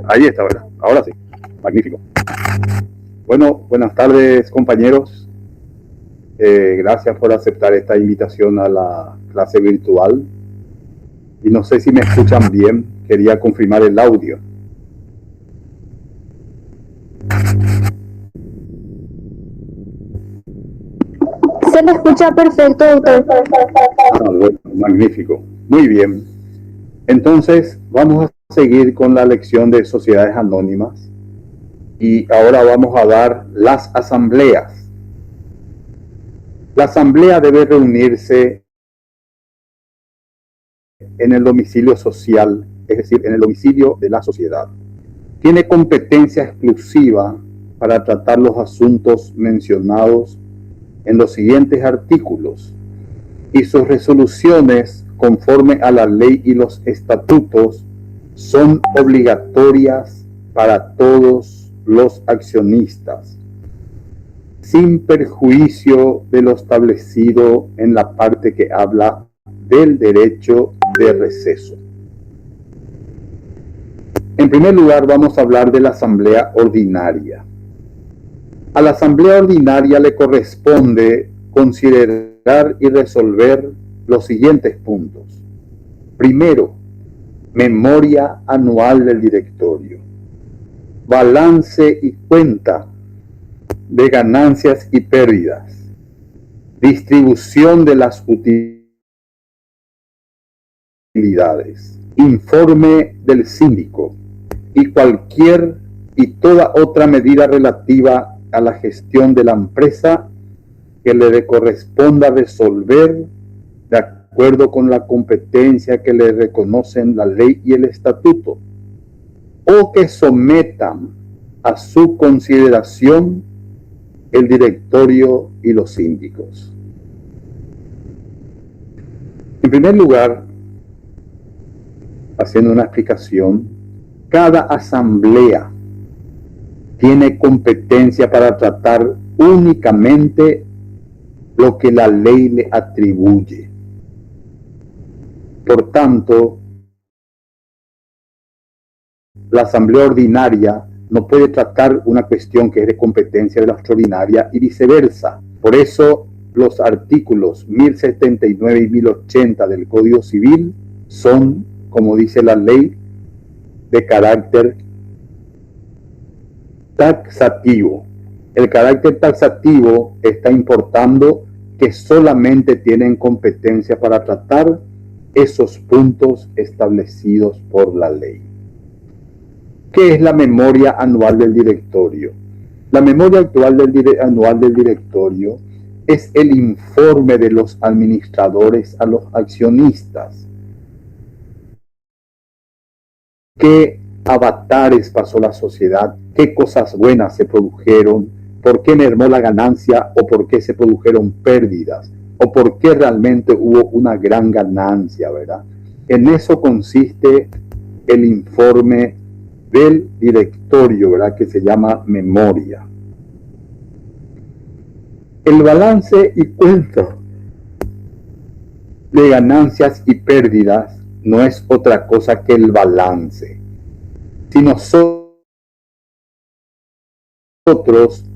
Ahí está, ¿verdad? Ahora sí. Magnífico. Bueno, buenas tardes, compañeros. Gracias por aceptar esta invitación a la clase virtual. Y no sé si me escuchan bien. Quería confirmar el audio. Se le escucha perfecto, doctor. Bueno, magnífico. Muy bien. Entonces, vamos a seguir con la lección de sociedades anónimas. Y ahora vamos a dar las asambleas. La asamblea debe reunirse en el domicilio social, es decir, en el domicilio de la sociedad. Tiene competencia exclusiva para tratar los asuntos mencionados en los siguientes artículos y sus resoluciones, conforme a la ley y los estatutos, son obligatorias para todos los accionistas, sin perjuicio de lo establecido en la parte que habla del derecho de receso. En primer lugar, vamos a hablar de la asamblea ordinaria. A la asamblea ordinaria le corresponde considerar y resolver los siguientes puntos. Primero, memoria anual del directorio, balance y cuenta de ganancias y pérdidas, distribución de las utilidades, informe del síndico y cualquier y toda otra medida relativa a la gestión de la empresa que le corresponda resolver de acuerdo con la competencia que le reconocen la ley y el estatuto, o que sometan a su consideración el directorio y los síndicos. En primer lugar, haciendo una explicación, cada asamblea tiene competencia para tratar únicamente lo que la ley le atribuye. Por tanto, la asamblea ordinaria no puede tratar una cuestión que es de competencia de la extraordinaria y viceversa. Por eso, los artículos 1079 y 1080 del Código Civil son, como dice la ley, de carácter taxativo. El carácter taxativo está importando que solamente tienen competencia para tratar esos puntos establecidos por la ley. ¿Qué es la memoria anual del directorio? La memoria anual del directorio es el informe de los administradores a los accionistas. qué avatares pasó la sociedad, qué cosas buenas se produjeron, por qué mermó la ganancia o por qué se produjeron pérdidas, o por qué realmente hubo una gran ganancia, ¿verdad? En eso consiste el informe del directorio, ¿verdad? Que se llama memoria. El balance y cuenta de ganancias y pérdidas no es otra cosa que el balance. Si nosotros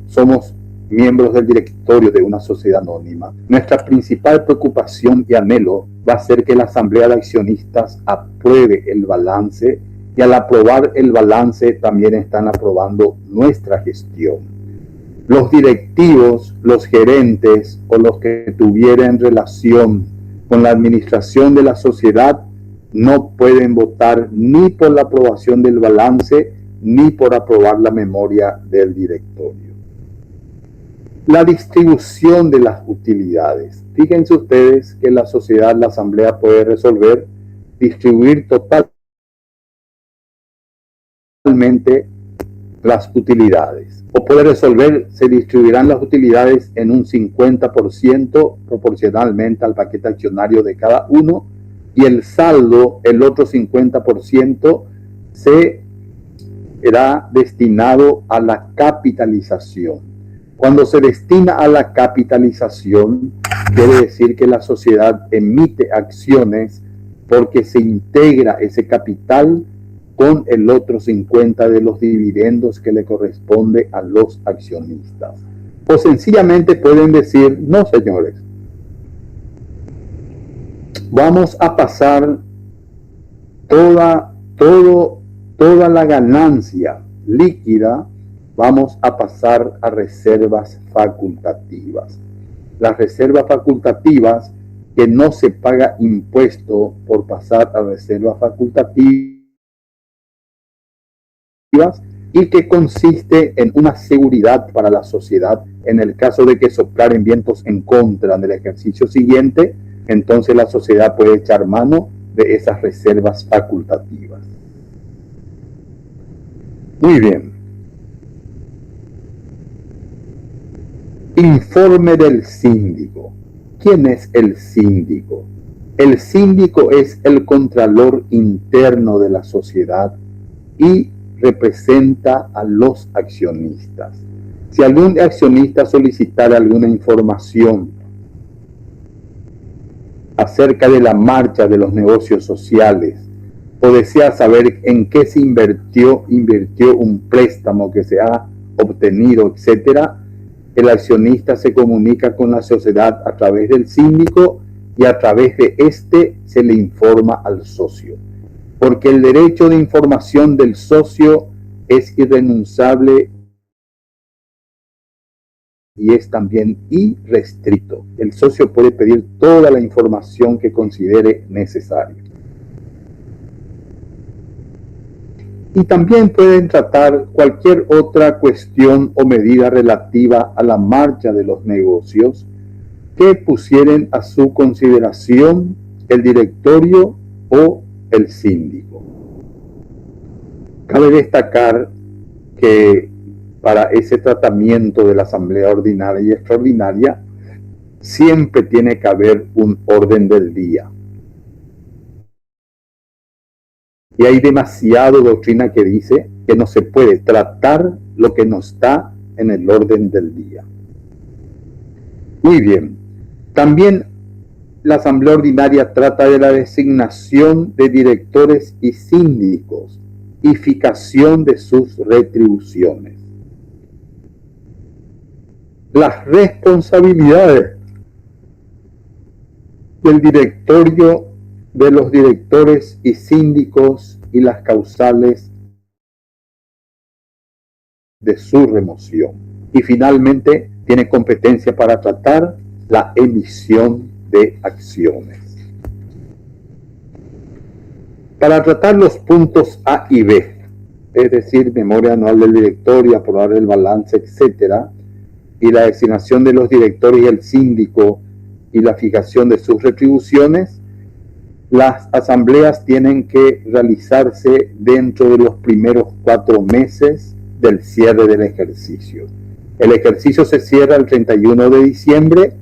somos miembros del directorio de una sociedad anónima, nuestra principal preocupación y anhelo va a ser que la asamblea de accionistas apruebe el balance, y al aprobar el balance también están aprobando nuestra gestión. Los directivos, los gerentes o los que tuvieran relación con la administración de la sociedad no pueden votar ni por la aprobación del balance ni por aprobar la memoria del directorio. La distribución de las utilidades. Fíjense ustedes que la sociedad, la asamblea puede resolver distribuir totalmente las utilidades. O puede resolver, se distribuirán las utilidades en un 50% proporcionalmente al paquete accionario de cada uno, y el saldo, el otro 50%, será destinado a la capitalización. Cuando se destina a la capitalización, quiere decir que la sociedad emite acciones porque se integra ese capital con el otro 50% de los dividendos que le corresponde a los accionistas. O sencillamente pueden decir, no señores, vamos a pasar toda la ganancia líquida, vamos a pasar a reservas facultativas. Las reservas facultativas, que no se paga impuesto por pasar a reservas facultativas, y que consiste en una seguridad para la sociedad en el caso de que soplaren vientos en contra del ejercicio siguiente. Entonces la sociedad puede echar mano de esas reservas facultativas. Muy bien. Informe del síndico. ¿Quién es el síndico? El síndico es el contralor interno de la sociedad y representa a los accionistas. Si algún accionista solicitara alguna información acerca de la marcha de los negocios sociales, o desea saber en qué se invirtió un préstamo que se ha obtenido, etcétera, el accionista se comunica con la sociedad a través del síndico, y a través de este se le informa al socio. Porque el derecho de información del socio es irrenunciable y es también irrestricto. El socio puede pedir toda la información que considere necesaria. Y también pueden tratar cualquier otra cuestión o medida relativa a la marcha de los negocios que pusieren a su consideración el directorio o el síndico. Cabe destacar que para ese tratamiento de la asamblea ordinaria y extraordinaria siempre tiene que haber un orden del día. Y hay demasiada doctrina que dice que no se puede tratar lo que no está en el orden del día. Muy bien. También la asamblea ordinaria trata de la designación de directores y síndicos y fijación de sus retribuciones. Las responsabilidades del directorio, de los directores y síndicos, y las causales de su remoción. Y finalmente tiene competencia para tratar la emisión de acciones. Para tratar los puntos A y B, es decir, memoria anual del directorio, aprobar el balance, etcétera, y la designación de los directores y el síndico y la fijación de sus retribuciones, Las asambleas tienen que realizarse dentro de los primeros 4 meses del cierre del ejercicio. El ejercicio se cierra el 31 de diciembre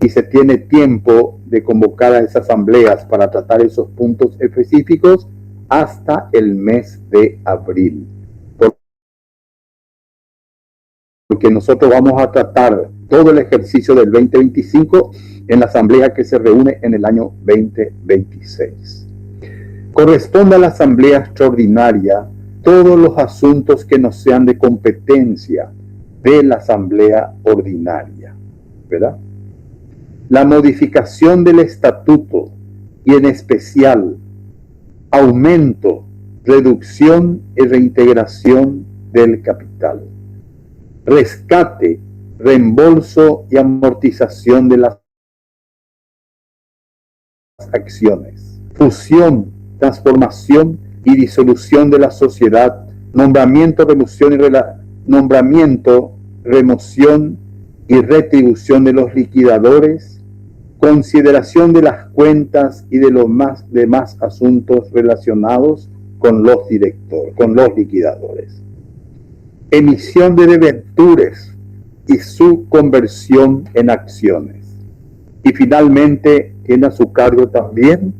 y se tiene tiempo de convocar a esas asambleas para tratar esos puntos específicos hasta el mes de abril. Porque nosotros vamos a tratar todo el ejercicio del 2025 en la asamblea que se reúne en el año 2026. Corresponde a la asamblea extraordinaria todos los asuntos que no sean de competencia de la asamblea ordinaria, ¿verdad? La modificación del estatuto y en especial aumento, reducción y reintegración del capital, rescate, reembolso y amortización de las acciones, fusión, transformación y disolución de la sociedad, nombramiento, remoción y retribución de los liquidadores, consideración de las cuentas y de los demás asuntos relacionados con los liquidadores, emisión de debentures y su conversión en acciones. Y finalmente tiene a su cargo también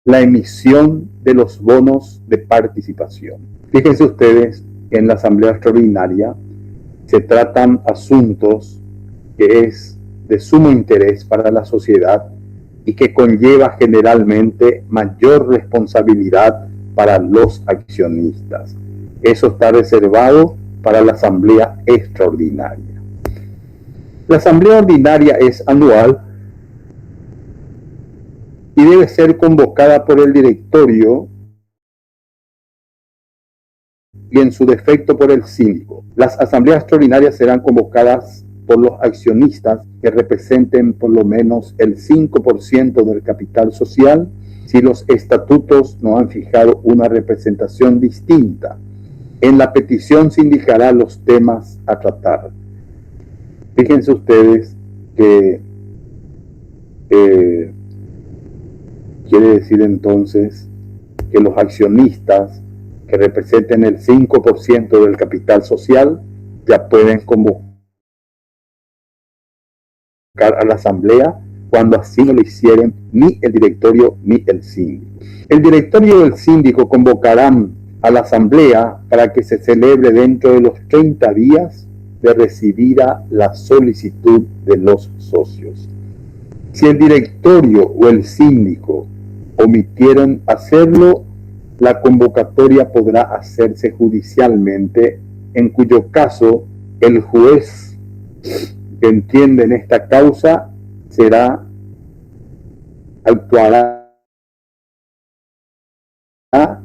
la emisión de los bonos de participación. Fíjense ustedes, en la asamblea extraordinaria se tratan asuntos que es de sumo interés para la sociedad y que conlleva generalmente mayor responsabilidad para los accionistas. Eso está reservado para la asamblea extraordinaria. La asamblea ordinaria es anual y debe ser convocada por el directorio y en su defecto por el síndico. Las asambleas extraordinarias serán convocadas por los accionistas que representen por lo menos el 5% del capital social si los estatutos no han fijado una representación distinta. En la petición se indicará los temas a tratar. Fíjense ustedes que quiere decir entonces que los accionistas que representen el 5% del capital social ya pueden convocar a la asamblea cuando así no lo hicieren ni el directorio ni el síndico. El directorio y el síndico convocarán a la asamblea para que se celebre dentro de los 30 días de recibida la solicitud de los socios. Si el directorio o el síndico omitieron hacerlo, la convocatoria podrá hacerse judicialmente, en cuyo caso el juez que entiende en esta causa actuará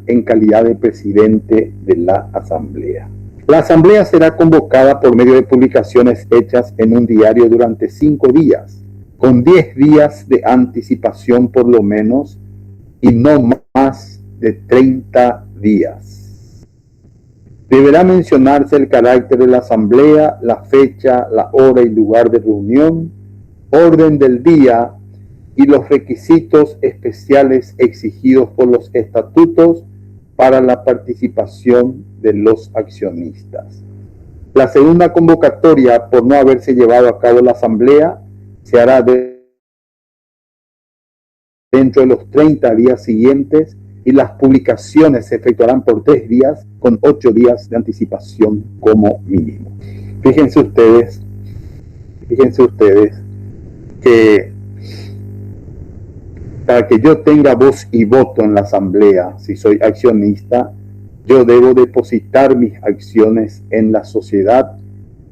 en calidad de presidente de la asamblea. La asamblea será convocada por medio de publicaciones hechas en un diario durante 5 días, con 10 días de anticipación por lo menos y no más de 30 días. Deberá mencionarse el carácter de la asamblea, la fecha, la hora y lugar de reunión, orden del día y los requisitos especiales exigidos por los estatutos para la participación de los accionistas. La segunda convocatoria, por no haberse llevado a cabo la asamblea, se hará dentro de los 30 días siguientes y las publicaciones se efectuarán por 3 días con 8 días de anticipación como mínimo. Fíjense ustedes que para que yo tenga voz y voto en la asamblea, si soy accionista, yo debo depositar mis acciones en la sociedad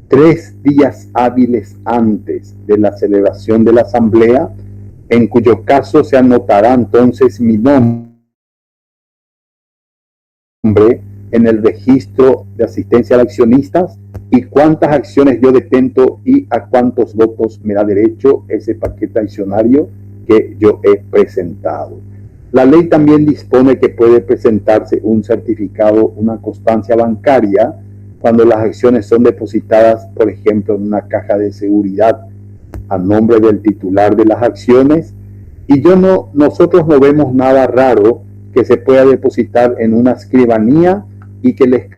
3 días hábiles antes de la celebración de la asamblea, en cuyo caso se anotará entonces mi nombre en el registro de asistencia de accionistas y cuántas acciones yo detento y a cuántos votos me da derecho ese paquete accionario que yo he presentado. La ley también dispone que puede presentarse un certificado, una constancia bancaria, cuando las acciones son depositadas, por ejemplo, en una caja de seguridad a nombre del titular de las acciones, y nosotros no vemos nada raro que se pueda depositar en una escribanía y que el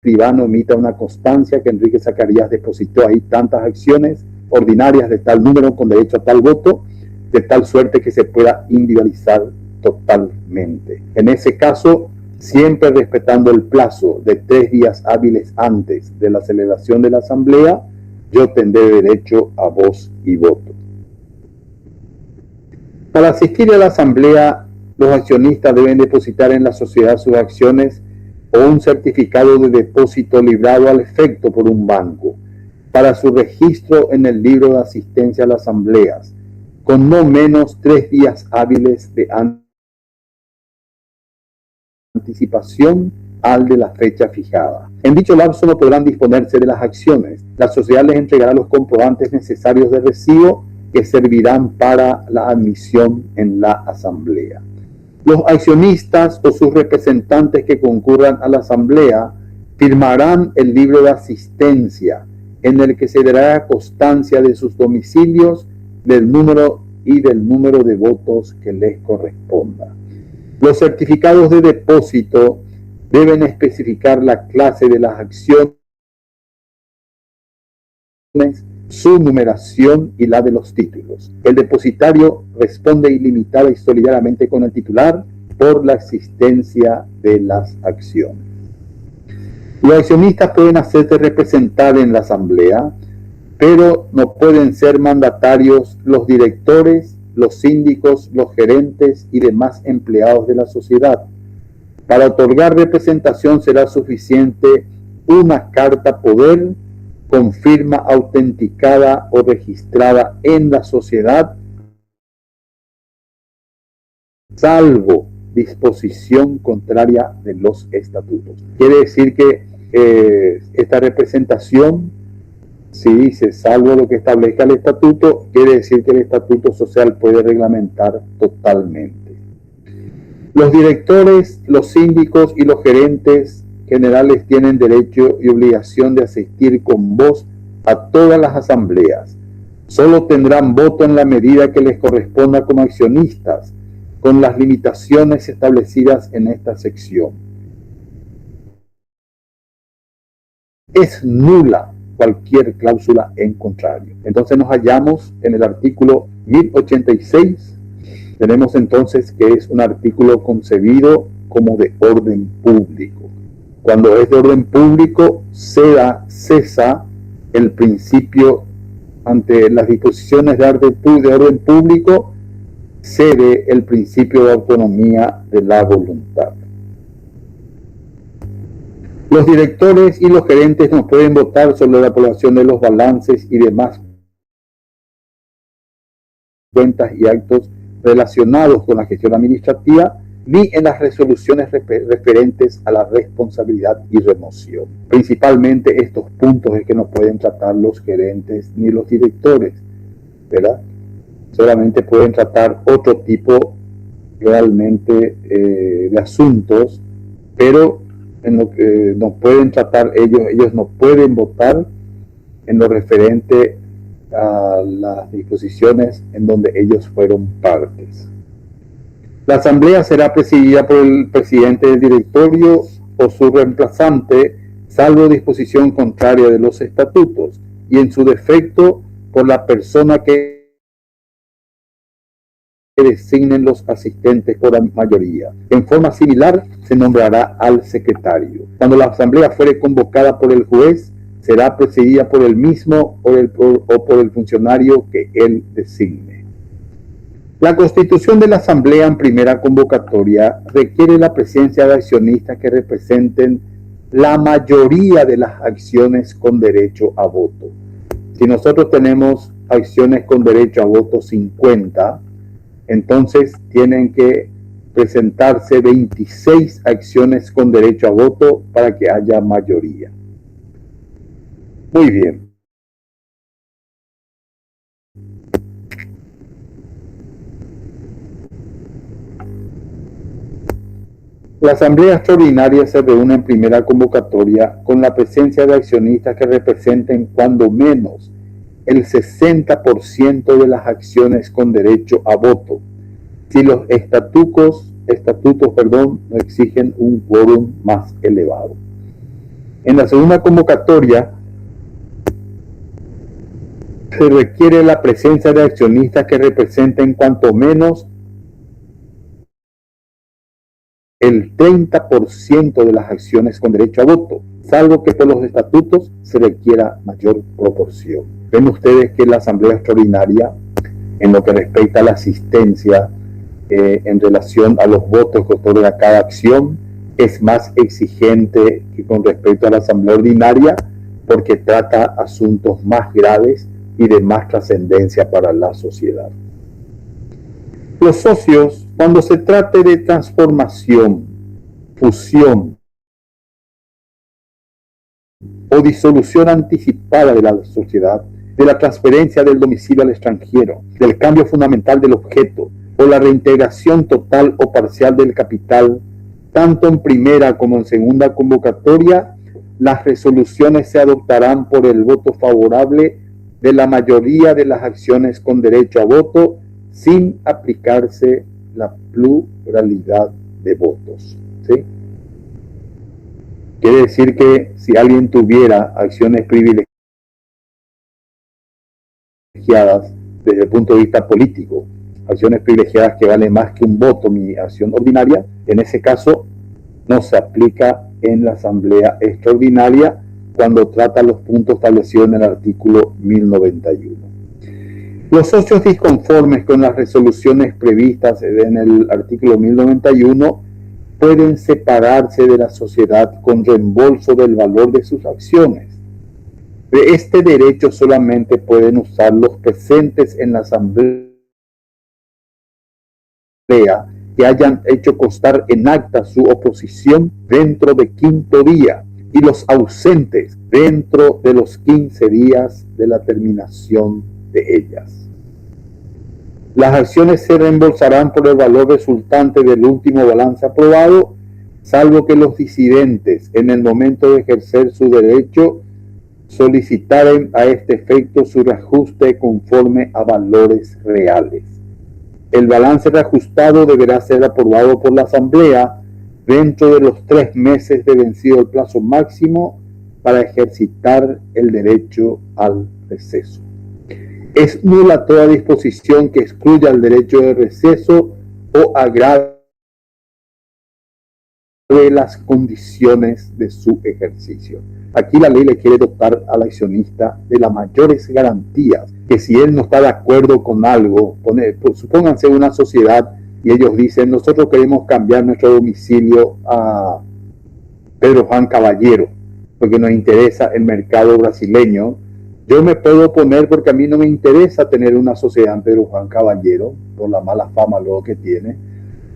escribano emita una constancia que Enrique Zacarías depositó ahí tantas acciones ordinarias de tal número con derecho a tal voto, de tal suerte que se pueda individualizar totalmente. En ese caso, siempre respetando el plazo de 3 días hábiles antes de la celebración de la asamblea, yo tendré derecho a voz y voto. Para asistir a la asamblea, los accionistas deben depositar en la sociedad sus acciones o un certificado de depósito librado al efecto por un banco para su registro en el libro de asistencia a las asambleas, con no menos 3 días hábiles de anticipación al de la fecha fijada. En dicho lapso no podrán disponerse de las acciones. La sociedad les entregará los comprobantes necesarios de recibo que servirán para la admisión en la asamblea. Los accionistas o sus representantes que concurran a la asamblea firmarán el libro de asistencia en el que se dará constancia de sus domicilios, del número de votos que les corresponda. Los certificados de depósito deben especificar la clase de las acciones, su numeración y la de los títulos. El depositario responde ilimitada y solidariamente con el titular por la existencia de las acciones. Los accionistas pueden hacerse representar en la asamblea, pero no pueden ser mandatarios los directores, los síndicos, los gerentes y demás empleados de la sociedad. Para otorgar representación será suficiente una carta poder con firma autenticada o registrada en la sociedad, salvo disposición contraria de los estatutos. Quiere decir que esta representación, si dice salvo lo que establezca el estatuto, quiere decir que el estatuto social puede reglamentar totalmente. Los directores, los síndicos y los gerentes generales tienen derecho y obligación de asistir con voz a todas las asambleas. Solo tendrán voto en la medida que les corresponda como accionistas, con las limitaciones establecidas en esta sección. Es nula cualquier cláusula en contrario. Entonces nos hallamos en el artículo 1086. Tenemos entonces que es un artículo concebido como de orden público. Cuando es de orden público, cesa el principio ante las disposiciones de orden público, cede el principio de autonomía de la voluntad. Los directores y los gerentes no pueden votar sobre la aprobación de los balances y demás cuentas y actos relacionados con la gestión administrativa, ni en las resoluciones referentes a la responsabilidad y remoción. Principalmente estos puntos es que no pueden tratar los gerentes ni los directores, ¿verdad? Solamente pueden tratar otro tipo realmente de asuntos, pero en lo que no pueden tratar ellos no pueden votar en lo referente a las disposiciones en donde ellos fueron partes. La asamblea será presidida por el presidente del directorio o su reemplazante, salvo disposición contraria de los estatutos, y en su defecto por la persona que designen los asistentes por mayoría. En forma similar se nombrará al secretario. Cuando la asamblea fuere convocada por el juez, será presidida por él mismo o por el funcionario que él designe. La constitución de la asamblea en primera convocatoria requiere la presencia de accionistas que representen la mayoría de las acciones con derecho a voto. Si nosotros tenemos acciones con derecho a voto 50, entonces tienen que presentarse 26 acciones con derecho a voto para que haya mayoría. Muy bien. La Asamblea Extraordinaria se reúne en primera convocatoria con la presencia de accionistas que representen cuando menos el 60% de las acciones con derecho a voto, si los estatutos no exigen un quórum más elevado. En la segunda convocatoria se requiere la presencia de accionistas que representen cuanto menos el 30% de las acciones con derecho a voto, salvo que por los estatutos se requiera mayor proporción. Ven ustedes que la Asamblea Extraordinaria, en lo que respecta a la asistencia en relación a los votos que otorga cada acción, es más exigente que con respecto a la Asamblea Ordinaria, porque trata asuntos más graves y de más trascendencia para la sociedad. Los socios, cuando se trate de transformación, fusión o disolución anticipada de la sociedad, de la transferencia del domicilio al extranjero, del cambio fundamental del objeto o la reintegración total o parcial del capital, tanto en primera como en segunda convocatoria, las resoluciones se adoptarán por el voto favorable de la mayoría de las acciones con derecho a voto, sin aplicarse la pluralidad de votos. ¿Sí? Quiere decir que si alguien tuviera acciones privilegiadas desde el punto de vista político, acciones privilegiadas que valen más que un voto, mi acción ordinaria, en ese caso no se aplica en la Asamblea Extraordinaria cuando trata los puntos establecidos en el artículo 1091. Los socios disconformes con las resoluciones previstas en el artículo 1091 pueden separarse de la sociedad con reembolso del valor de sus acciones. De este derecho solamente pueden usar los presentes en la asamblea que hayan hecho constar en acta su oposición dentro de 5º día y los ausentes dentro de los 15 días de la terminación de ellas. Las acciones se reembolsarán por el valor resultante del último balance aprobado, salvo que los disidentes, en el momento de ejercer su derecho, solicitaren a este efecto su reajuste conforme a valores reales. El balance reajustado deberá ser aprobado por la Asamblea dentro de los 3 meses de vencido el plazo máximo para ejercitar el derecho al receso. Es nula toda disposición que excluya el derecho de receso o agrave las condiciones de su ejercicio. Aquí la ley le quiere dotar al accionista de las mayores garantías, que si él no está de acuerdo con algo, supónganse una sociedad y ellos dicen, nosotros queremos cambiar nuestro domicilio a Pedro Juan Caballero, porque nos interesa el mercado brasileño. Yo me puedo oponer porque a mí no me interesa tener una sociedad en Pedro Juan Caballero, por la mala fama luego que tiene.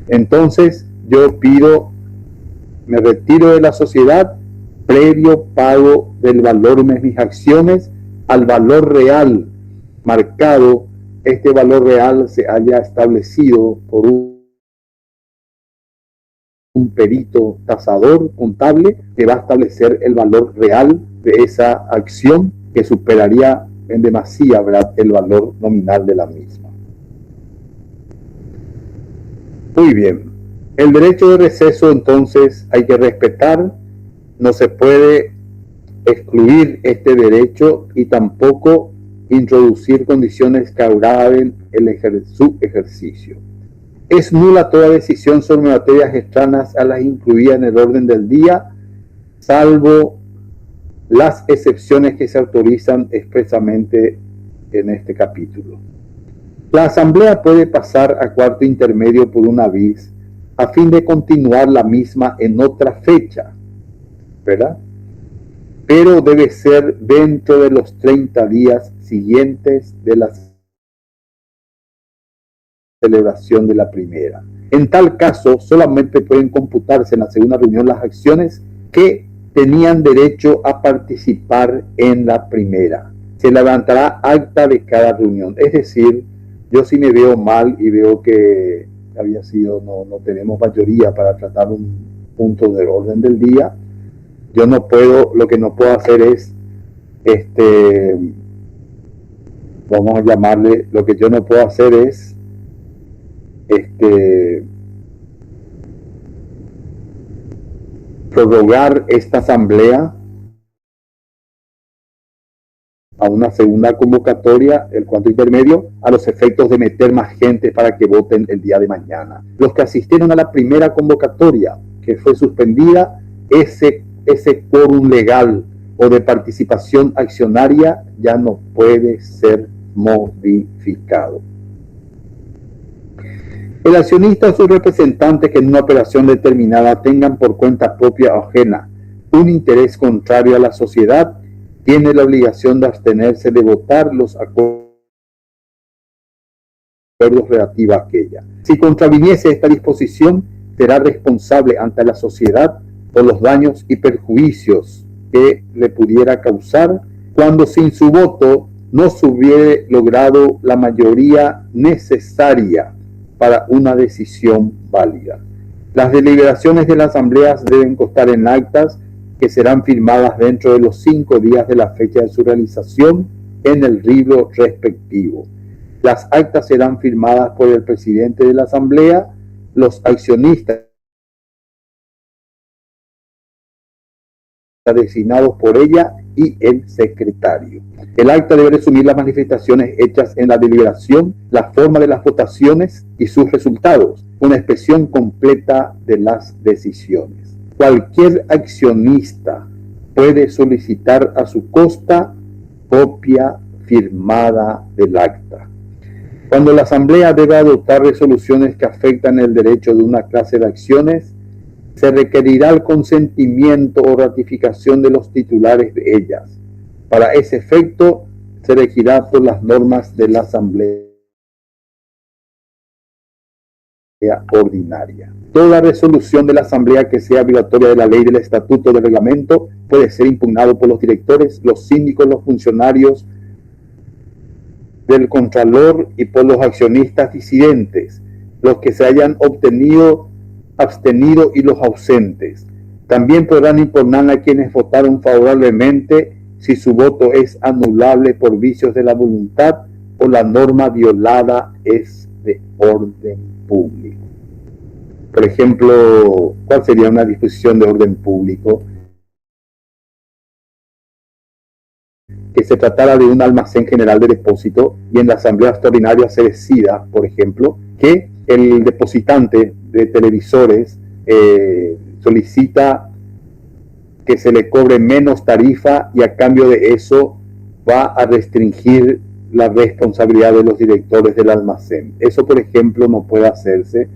Entonces yo me retiro de la sociedad previo pago del valor de mis acciones al valor real marcado. Este valor real se haya establecido por un perito tasador contable que va a establecer el valor real de esa acción, que superaría en demasía, ¿verdad?, el valor nominal de la misma. Muy bien. El derecho de receso, entonces, hay que respetar. No se puede excluir este derecho y tampoco introducir condiciones que agraven su ejercicio. Es nula toda decisión sobre materias extrañas a las incluidas en el orden del día, salvo las excepciones que se autorizan expresamente en este capítulo. La Asamblea puede pasar a cuarto intermedio por una vis a fin de continuar la misma en otra fecha, ¿verdad? Pero debe ser dentro de los 30 días siguientes de la celebración de la primera. En tal caso, solamente pueden computarse en la segunda reunión las acciones que tenían derecho a participar en la primera. Se levantará acta de cada reunión. Es decir, yo si me veo mal y veo que no tenemos mayoría para tratar un puntos del orden del día. Lo que no puedo hacer es, vamos a llamarle, lo que yo no puedo hacer es, prorrogar esta asamblea a una segunda convocatoria, el cuarto intermedio, a los efectos de meter más gente para que voten el día de mañana. Los que asistieron a la primera convocatoria, que fue suspendida, ese quórum legal o de participación accionaria ya no puede ser modificado. El accionista o sus representantes que en una operación determinada tengan por cuenta propia o ajena un interés contrario a la sociedad, tiene la obligación de abstenerse de votar los acuerdos relativos a aquella. Si contraviniese esta disposición, será responsable ante la sociedad por los daños y perjuicios que le pudiera causar cuando sin su voto no se hubiere logrado la mayoría necesaria para una decisión válida. Las deliberaciones de las asambleas deben constar en actas que serán firmadas dentro de los 5 días de la fecha de su realización en el libro respectivo. Las actas serán firmadas por el presidente de la asamblea, los accionistas designados por ella y el secretario. El acta debe resumir las manifestaciones hechas en la deliberación, la forma de las votaciones y sus resultados, una expresión completa de las decisiones. Cualquier accionista puede solicitar a su costa copia firmada del acta. Cuando la asamblea debe adoptar resoluciones que afectan el derecho de una clase de acciones, se requerirá el consentimiento o ratificación de los titulares de ellas. Para ese efecto, se regirá por las normas de la asamblea ordinaria. Toda resolución de la asamblea que sea violatoria de la ley, del estatuto, del reglamento, puede ser impugnado por los directores, los síndicos, los funcionarios del contralor y por los accionistas disidentes, los que se hayan abstenido y los ausentes. También podrán impugnar a quienes votaron favorablemente si su voto es anulable por vicios de la voluntad o la norma violada es de orden público. Por ejemplo, ¿cuál sería una disposición de orden público? Que se tratara de un almacén general de depósito y en la asamblea extraordinaria se decida, por ejemplo, que el depositante de televisores solicita que se le cobre menos tarifa y a cambio de eso va a restringir la responsabilidad de los directores del almacén. Eso, por ejemplo, no puede hacerse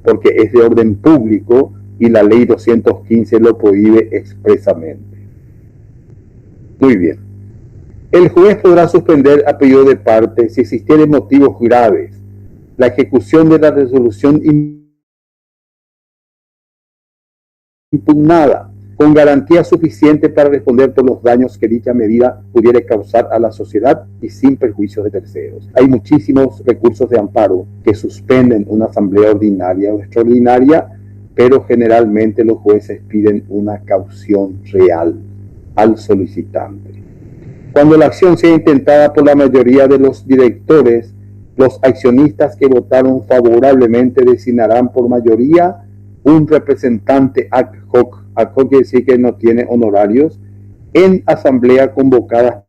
porque es de orden público y la ley 215 lo prohíbe expresamente. Muy bien. El juez podrá suspender a pedido de parte si existieren motivos graves la ejecución de la resolución impugnada con garantía suficiente para responder por los daños que dicha medida pudiera causar a la sociedad y sin perjuicio de terceros. Hay muchísimos recursos de amparo que suspenden una asamblea ordinaria o extraordinaria, pero generalmente los jueces piden una caución real al solicitante. Cuando la acción sea intentada por la mayoría de los directores, los accionistas que votaron favorablemente designarán por mayoría un representante ad hoc. Ad hoc quiere decir que no tiene honorarios, en asamblea convocada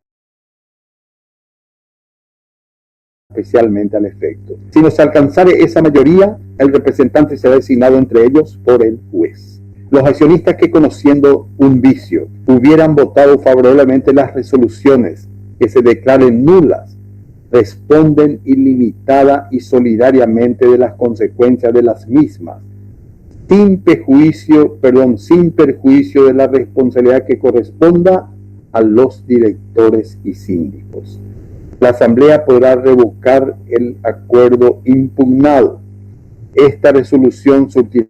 especialmente al efecto. Si no se alcanzare esa mayoría, el representante será designado entre ellos por el juez. Los accionistas que, conociendo un vicio, hubieran votado favorablemente las resoluciones que se declaren nulas, responden ilimitada y solidariamente de las consecuencias de las mismas, sin perjuicio de la responsabilidad que corresponda a los directores y síndicos. La asamblea podrá revocar el acuerdo impugnado. Esta resolución surtirá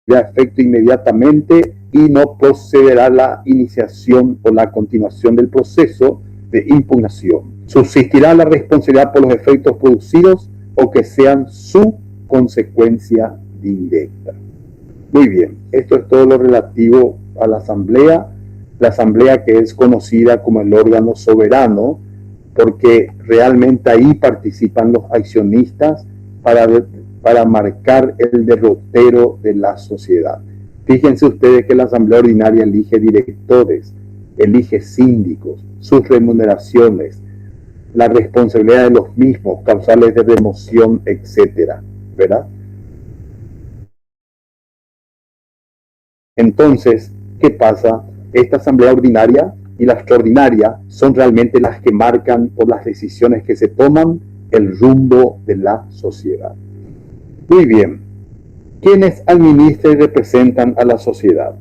efecto inmediatamente y no procederá la iniciación o la continuación del proceso de impugnación. Subsistirá la responsabilidad por los efectos producidos o que sean su consecuencia directa. Muy bien, esto es todo lo relativo a la asamblea que es conocida como el órgano soberano, porque realmente ahí participan los accionistas para marcar el derrotero de la sociedad. Fíjense ustedes que la asamblea ordinaria elige directores, elige síndicos, sus remuneraciones, la responsabilidad de los mismos, causales de remoción, etcétera, ¿verdad? Entonces, ¿qué pasa? Esta asamblea ordinaria y la extraordinaria son realmente las que marcan, por las decisiones que se toman, el rumbo de la sociedad. Muy bien. ¿Quiénes administran y representan a la sociedad?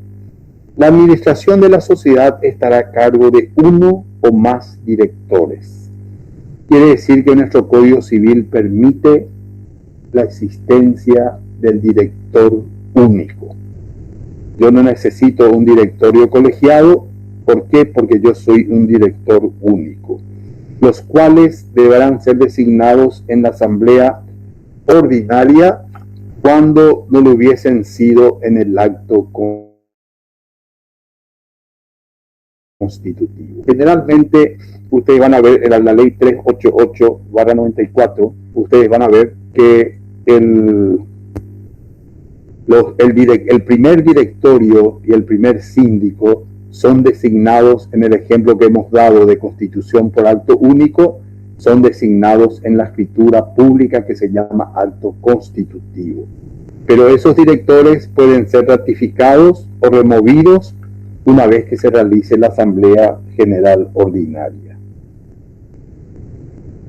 La administración de la sociedad estará a cargo de uno o más directores. Quiere decir que nuestro Código Civil permite la existencia del director único. Yo no necesito un directorio colegiado. ¿Por qué? Porque yo soy un director único, los cuales deberán ser designados en la asamblea ordinaria cuando no lo hubiesen sido en el acto constitutivo. Generalmente, ustedes van a ver en la ley 388/94, ustedes van a ver que el primer directorio y el primer síndico son designados, en el ejemplo que hemos dado de constitución por acto único, son designados en la escritura pública que se llama acto constitutivo. Pero esos directores pueden ser ratificados o removidos una vez que se realice la Asamblea General Ordinaria.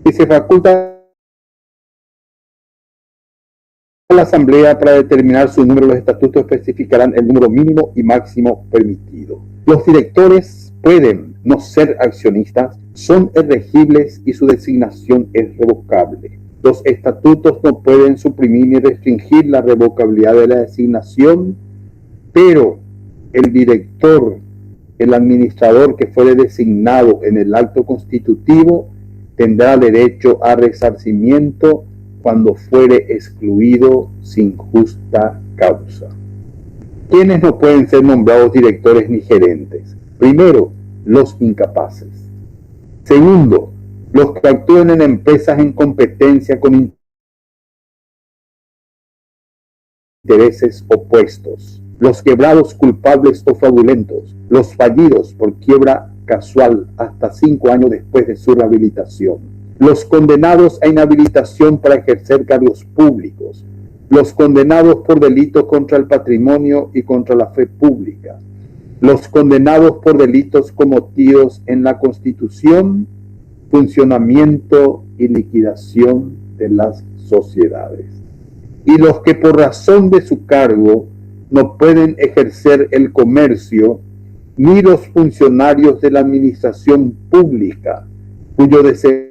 Y se faculta la Asamblea para determinar su número. Los estatutos especificarán el número mínimo y máximo permitido. Los directores pueden no ser accionistas, son elegibles y su designación es revocable. Los estatutos no pueden suprimir ni restringir la revocabilidad de la designación, pero el director, el administrador que fuere designado en el acto constitutivo, tendrá derecho a resarcimiento cuando fuere excluido sin justa causa. ¿Quiénes no pueden ser nombrados directores ni gerentes? Primero, los incapaces. Segundo, los que actúen en empresas en competencia con intereses opuestos. Los quebrados culpables o fraudulentos. Los fallidos por quiebra casual hasta 5 años después de su rehabilitación. Los condenados a inhabilitación para ejercer cargos públicos. Los condenados por delitos contra el patrimonio y contra la fe pública. Los condenados por delitos cometidos en la constitución, funcionamiento y liquidación de las sociedades. Y los que por razón de su cargo no pueden ejercer el comercio, ni los funcionarios de la administración pública, cuyo desempeño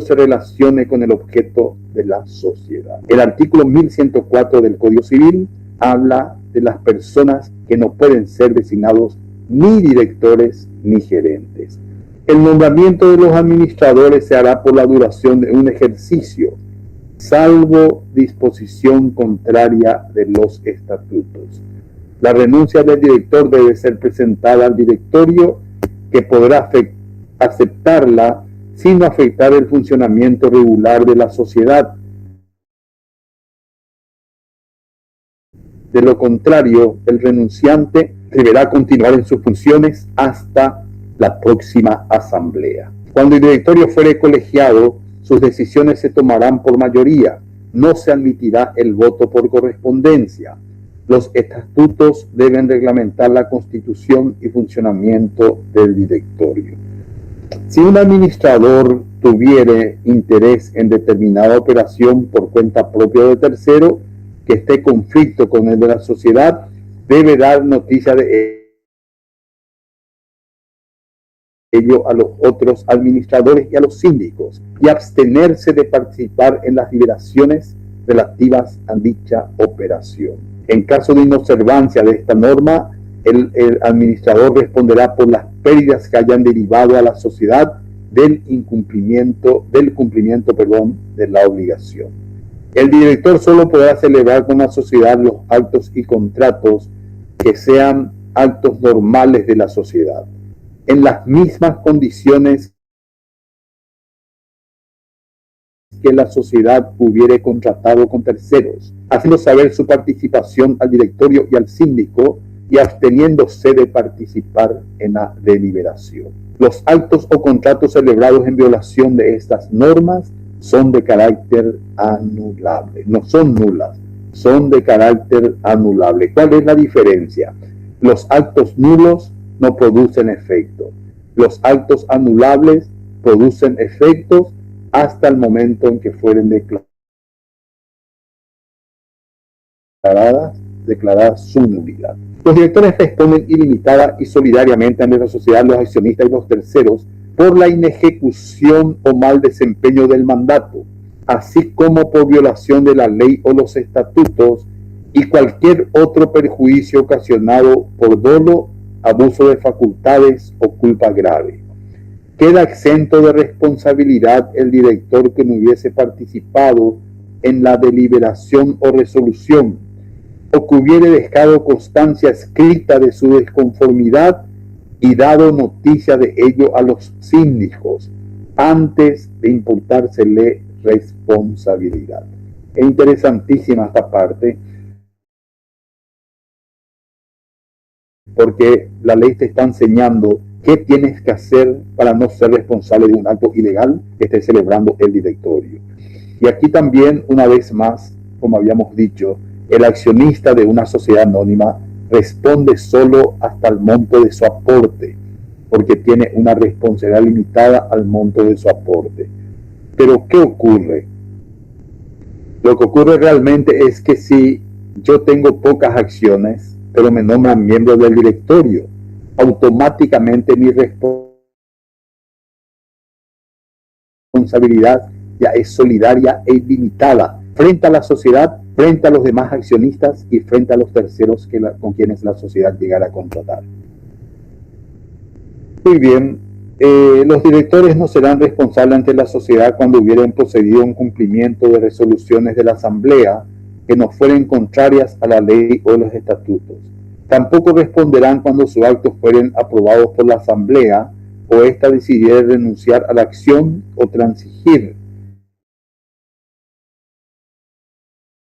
se relacione con el objeto de la sociedad. El artículo 1104 del Código Civil habla de las personas que no pueden ser designados ni directores ni gerentes. El nombramiento de los administradores se hará por la duración de un ejercicio, salvo disposición contraria de los estatutos. La renuncia del director debe ser presentada al directorio, que podrá aceptarla sin afectar el funcionamiento regular de la sociedad. De lo contrario, el renunciante deberá continuar en sus funciones hasta la próxima asamblea. Cuando el directorio fuere colegiado, sus decisiones se tomarán por mayoría. No se admitirá el voto por correspondencia. Los estatutos deben reglamentar la constitución y funcionamiento del directorio. Si un administrador tuviere interés en determinada operación por cuenta propia de tercero, que esté en conflicto con el de la sociedad, debe dar noticia de ello a los otros administradores y a los síndicos, y abstenerse de participar en las deliberaciones relativas a dicha operación. En caso de inobservancia de esta norma, el administrador responderá por las pérdidas que hayan derivado a la sociedad del cumplimiento de la obligación. El director solo podrá celebrar con la sociedad los actos y contratos que sean actos normales de la sociedad, en las mismas condiciones que la sociedad hubiere contratado con terceros, haciendo saber su participación al directorio y al síndico y absteniéndose de participar en la deliberación. Los actos o contratos celebrados en violación de estas normas son de carácter anulable, no son nulas, son de carácter anulable. ¿Cuál es la diferencia? Los actos nulos no producen efecto. Los actos anulables producen efectos hasta el momento en que fueren declaradas su nulidad. Los directores responden ilimitada y solidariamente ante la sociedad, los accionistas y los terceros por la inejecución o mal desempeño del mandato, así como por violación de la ley o los estatutos y cualquier otro perjuicio ocasionado por dolo, abuso de facultades o culpa grave. Queda exento de responsabilidad el director que no hubiese participado en la deliberación o resolución, o que hubiere dejado constancia escrita de su desconformidad y dado noticia de ello a los síndicos antes de imputársele responsabilidad. Es interesantísima esta parte, porque la ley te está enseñando qué tienes que hacer para no ser responsable de un acto ilegal que esté celebrando el directorio. Y aquí también, una vez más, como habíamos dicho, el accionista de una sociedad anónima responde solo hasta el monto de su aporte, porque tiene una responsabilidad limitada al monto de su aporte. Pero ¿qué ocurre? Lo que ocurre realmente es que si yo tengo pocas acciones, pero me nombran miembro del directorio, automáticamente mi responsabilidad ya es solidaria e ilimitada frente a la sociedad, frente a los demás accionistas y frente a los terceros con quienes la sociedad llegara a contratar. Muy bien, los directores no serán responsables ante la sociedad cuando hubieran procedido en cumplimiento de resoluciones de la asamblea que no fueren contrarias a la ley o los estatutos. Tampoco responderán cuando sus actos fueren aprobados por la asamblea o ésta decidiera renunciar a la acción o transigir,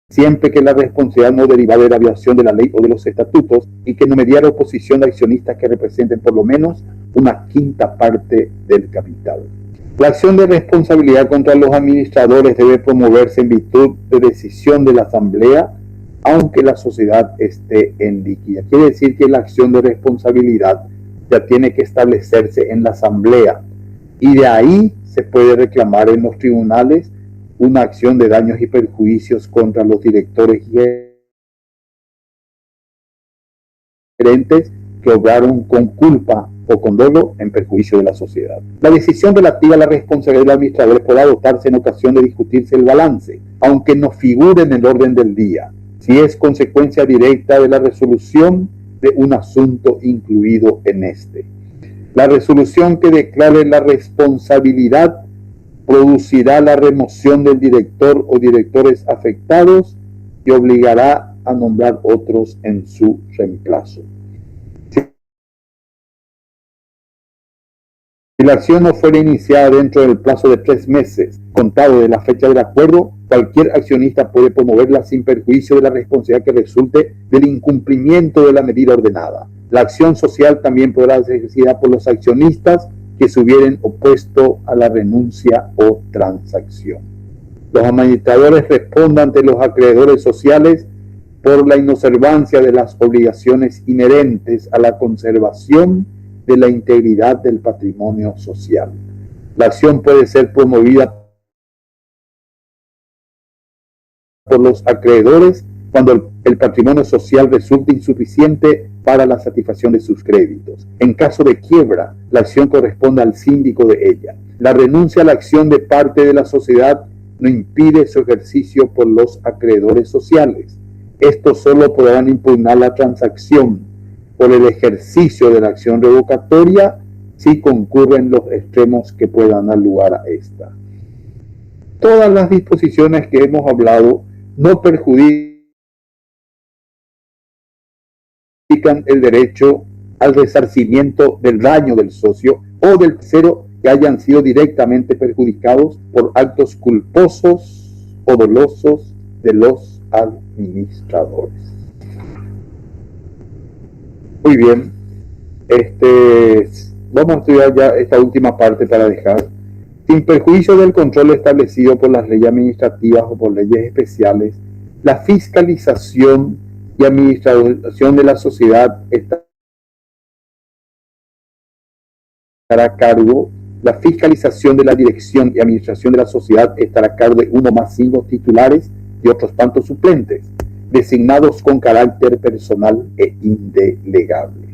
siempre que la responsabilidad no derivara de la violación de la ley o de los estatutos y que no mediara oposición de accionistas que representen por lo menos una quinta parte del capital. La acción de responsabilidad contra los administradores debe promoverse en virtud de decisión de la asamblea, aunque la sociedad esté en liquidez. Quiere decir que la acción de responsabilidad ya tiene que establecerse en la asamblea y de ahí se puede reclamar en los tribunales una acción de daños y perjuicios contra los directores y gerentes que obraron con culpa o con dolo en perjuicio de la sociedad. La decisión relativa a la responsabilidad del administrador podrá adoptarse en ocasión de discutirse el balance, aunque no figure en el orden del día, si es consecuencia directa de la resolución de un asunto incluido en este. La resolución que declare la responsabilidad producirá la remoción del director o directores afectados y obligará a nombrar otros en su reemplazo. Si la acción no fuera iniciada dentro del plazo de 3 meses, contado de la fecha del acuerdo, cualquier accionista puede promoverla sin perjuicio de la responsabilidad que resulte del incumplimiento de la medida ordenada. La acción social también podrá ser ejercida por los accionistas que se hubieran opuesto a la renuncia o transacción. Los administradores respondan ante los acreedores sociales por la inobservancia de las obligaciones inherentes a la conservación de la integridad del patrimonio social. La acción puede ser promovida por los acreedores cuando el patrimonio social resulte insuficiente para la satisfacción de sus créditos. En caso de quiebra, la acción corresponde al síndico de ella. La renuncia a la acción de parte de la sociedad no impide su ejercicio por los acreedores sociales. Estos solo podrán impugnar la transacción por el ejercicio de la acción revocatoria si concurren los extremos que puedan dar lugar a esta. Todas las disposiciones que hemos hablado no perjudican el derecho al resarcimiento del daño del socio o del tercero que hayan sido directamente perjudicados por actos culposos o dolosos de los administradores. Muy bien, vamos a estudiar ya esta última parte para dejar. Sin perjuicio del control establecido por las leyes administrativas o por leyes especiales, la fiscalización y administración de la sociedad estará a cargo. La fiscalización de la dirección y administración de la sociedad estará a cargo de uno más 5 titulares y otros tantos suplentes, designados con carácter personal e indelegable.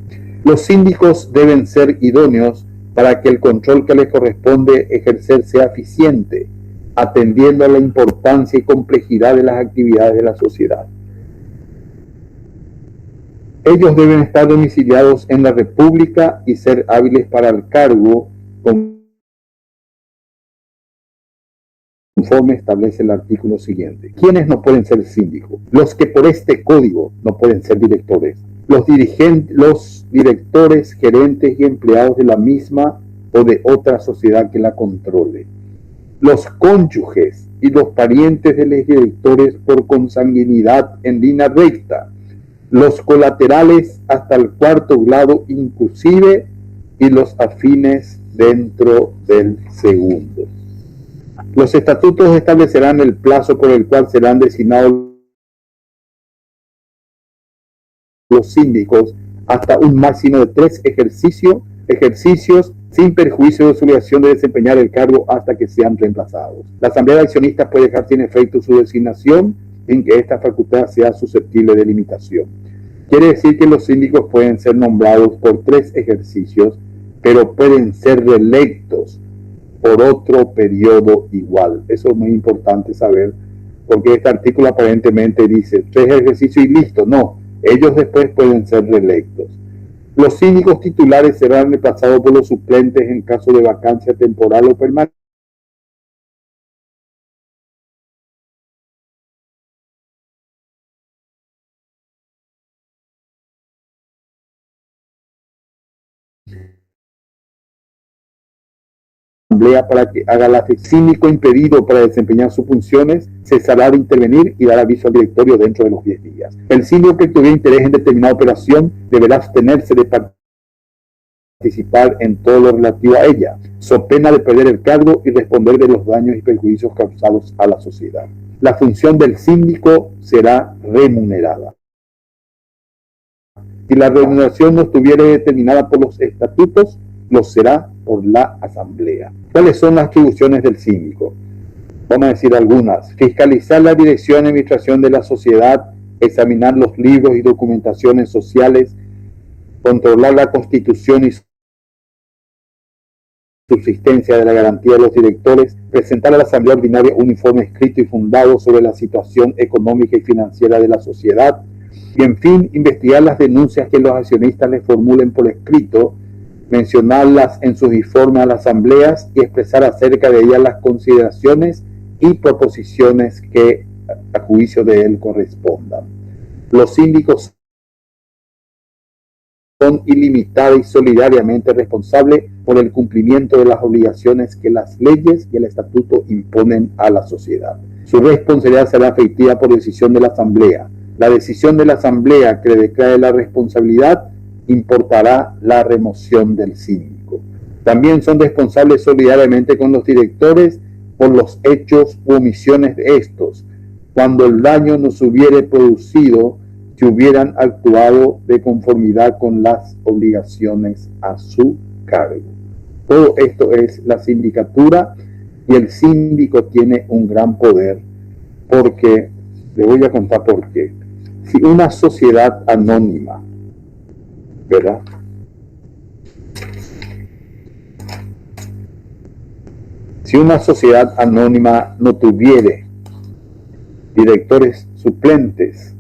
Los síndicos deben ser idóneos para que el control que les corresponde ejercer sea eficiente, atendiendo a la importancia y complejidad de las actividades de la sociedad. Ellos deben estar domiciliados en la República y ser hábiles para el cargo, conforme establece el artículo siguiente. ¿Quiénes no pueden ser síndicos? Los que por este código no pueden ser directores. Los directores, gerentes y empleados de la misma o de otra sociedad que la controle. Los cónyuges y los parientes de los directores por consanguinidad en línea recta. Los colaterales hasta el 4º grado inclusive y los afines dentro del 2º. Los estatutos establecerán el plazo por el cual serán designados los síndicos hasta un máximo de 3 ejercicios sin perjuicio de su obligación de desempeñar el cargo hasta que sean reemplazados. La Asamblea de Accionistas puede dejar sin efecto su designación en que esta facultad sea susceptible de limitación. Quiere decir que los síndicos pueden ser nombrados por 3 ejercicios, pero pueden ser reelectos por otro periodo igual. Eso es muy importante saber, porque este artículo aparentemente dice 3 ejercicios y listo. No, ellos después pueden ser reelectos. Los síndicos titulares serán reemplazados por los suplentes en caso de vacancia temporal o permanente. Para que haga la síndico impedido para desempeñar sus funciones cesará de intervenir y dar aviso al directorio dentro de los 10 días. El síndico que tuviera interés en determinada operación deberá abstenerse de participar en todo lo relativo a ella, so pena de perder el cargo y responder de los daños y perjuicios causados a la sociedad. La función del síndico será remunerada. Si la remuneración no estuviera determinada por los estatutos, lo será por la asamblea. ¿Cuáles son las atribuciones del síndico? Vamos a decir algunas. Fiscalizar la dirección y administración de la sociedad, examinar los libros y documentaciones sociales, controlar la constitución y subsistencia de la garantía de los directores, presentar a la asamblea ordinaria un informe escrito y fundado sobre la situación económica y financiera de la sociedad, y en fin, investigar las denuncias que los accionistas les formulen por escrito, mencionarlas en sus informes a las asambleas y expresar acerca de ellas las consideraciones y proposiciones que a juicio de él correspondan. Los síndicos son ilimitada y solidariamente responsables por el cumplimiento de las obligaciones que las leyes y el estatuto imponen a la sociedad. Su responsabilidad será efectiva por decisión de la asamblea. La decisión de la asamblea que le declare la responsabilidad importará la remoción del síndico. También son responsables solidariamente con los directores por los hechos u omisiones de estos, cuando el daño no se hubiere producido si hubieran actuado de conformidad con las obligaciones a su cargo. Todo esto es la sindicatura y el síndico tiene un gran poder porque, le voy a contar por qué. Si una sociedad anónima, ¿verdad? Si una sociedad anónima no tuviere directores suplentes,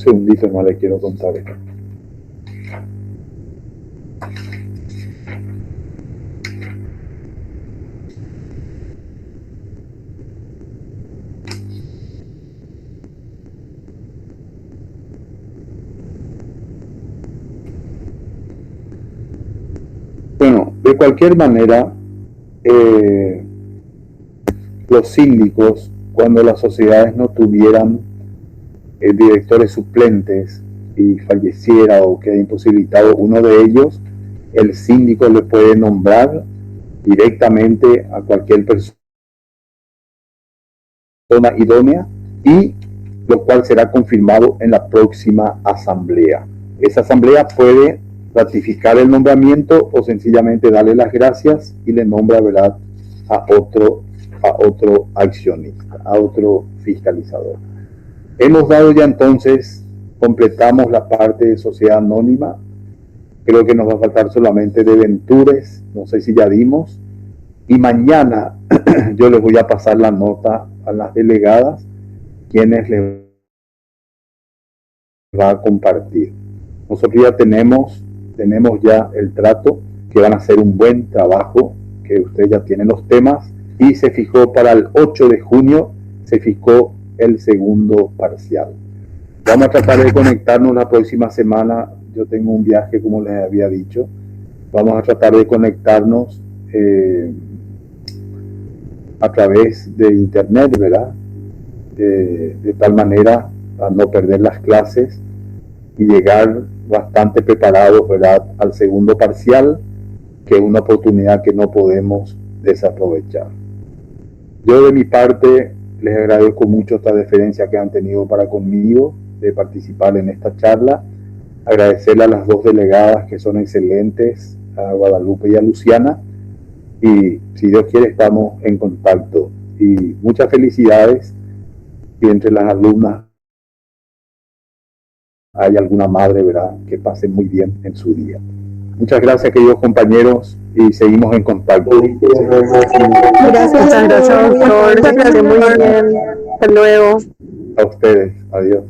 segundito más les quiero contar esto. Bueno, de cualquier manera, los síndicos, cuando las sociedades no tuvieran directores suplentes y falleciera o queda imposibilitado uno de ellos, el síndico le puede nombrar directamente a cualquier persona idónea, y lo cual será confirmado en la próxima asamblea. Esa asamblea puede ratificar el nombramiento o sencillamente darle las gracias y le nombra, ¿verdad?, a otro accionista, a otro fiscalizador. Hemos dado ya entonces, completamos la parte de sociedad anónima. Creo que nos va a faltar solamente de Ventures, no sé si ya dimos. Y mañana yo les voy a pasar la nota a las delegadas, quienes les va a compartir. Nosotros ya tenemos ya el trato, que van a hacer un buen trabajo, que ustedes ya tienen los temas, y se fijó para el 8 de junio, se fijó el segundo parcial. Vamos a tratar de conectarnos la próxima semana. Yo tengo un viaje, como les había dicho. Vamos a tratar de conectarnos a través de internet, ¿verdad? De tal manera a no perder las clases y llegar bastante preparados, ¿verdad?, al segundo parcial, que es una oportunidad que no podemos desaprovechar. Yo de mi parte les agradezco mucho esta deferencia que han tenido para conmigo de participar en esta charla. Agradecerle a las dos delegadas que son excelentes, a Guadalupe y a Luciana, y si Dios quiere estamos en contacto. Y muchas felicidades, y entre las alumnas hay alguna madre, ¿verdad?, que pase muy bien en su día. Muchas gracias, queridos compañeros, y seguimos en contacto. Gracias, doctor. Muy bien. Hasta luego. A ustedes. Adiós.